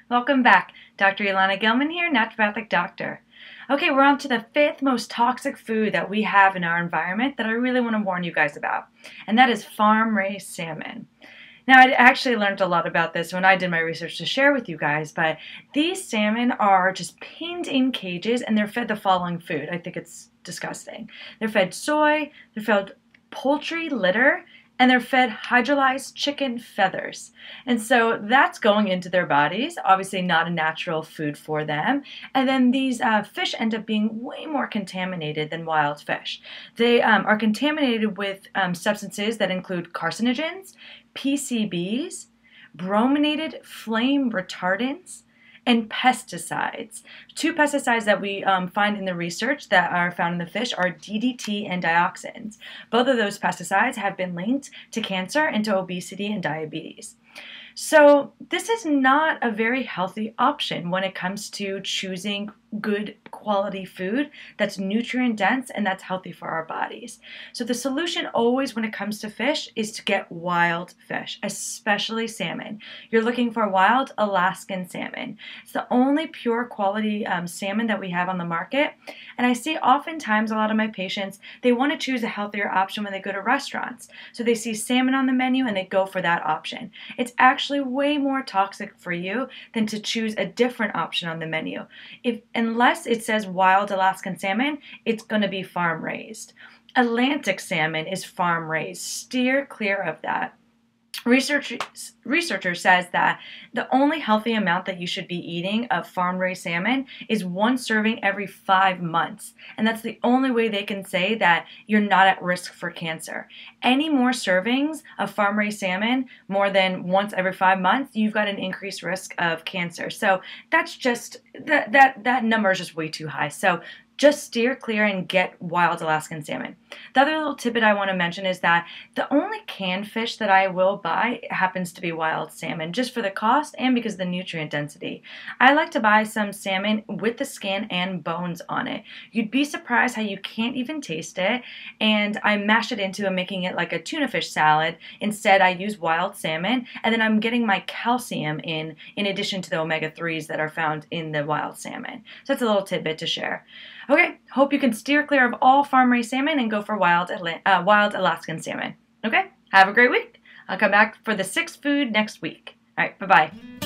Welcome back. Dr. Ilana Gelman here, naturopathic doctor. Okay, we're on to the fifth most toxic food that we have in our environment that I really want to warn you guys about, and that is farm-raised salmon. Now, I actually learned a lot about this when I did my research to share with you guys, but these salmon are just pinned in cages and they're fed the following food. I think it's disgusting. They're fed soy, they're fed poultry litter, and they're fed hydrolyzed chicken feathers. And so that's going into their bodies, obviously not a natural food for them. And then these fish end up being way more contaminated than wild fish. They are contaminated with substances that include carcinogens, PCBs, brominated flame retardants, and pesticides. Two pesticides that we find in the research that are found in the fish are DDT and dioxins. Both of those pesticides have been linked to cancer and to obesity and diabetes. So this is not a very healthy option when it comes to choosing good quality food that's nutrient dense and that's healthy for our bodies. So the solution always when it comes to fish is to get wild fish, especially salmon. You're looking for wild Alaskan salmon. It's the only pure quality salmon that we have on the market. And I see oftentimes a lot of my patients, they want to choose a healthier option when they go to restaurants. So they see salmon on the menu and they go for that option. It's actually way more toxic for you than to choose a different option on the menu. Unless it says wild Alaskan salmon, it's going to be farm raised. Atlantic salmon is farm raised. Steer clear of that. Researcher says that the only healthy amount that you should be eating of farm-raised salmon is one serving every 5 months. And that's the only way they can say that you're not at risk for cancer. Any more servings of farm-raised salmon, more than once every 5 months, you've got an increased risk of cancer. So that's just, that number is just way too high. So just steer clear and get wild Alaskan salmon. The other little tidbit I want to mention is that the only canned fish that I will buy happens to be wild salmon, just for the cost and because of the nutrient density. I like to buy some salmon with the skin and bones on it. You'd be surprised how you can't even taste it, and I mash it into making it like a tuna fish salad. Instead, I use wild salmon, and then I'm getting my calcium in addition to the omega-3s that are found in the wild salmon. So that's a little tidbit to share. Okay, hope you can steer clear of all farm-raised salmon and go for wild Alaskan salmon. Okay, have a great week. I'll come back for the sixth food next week. All right, bye-bye.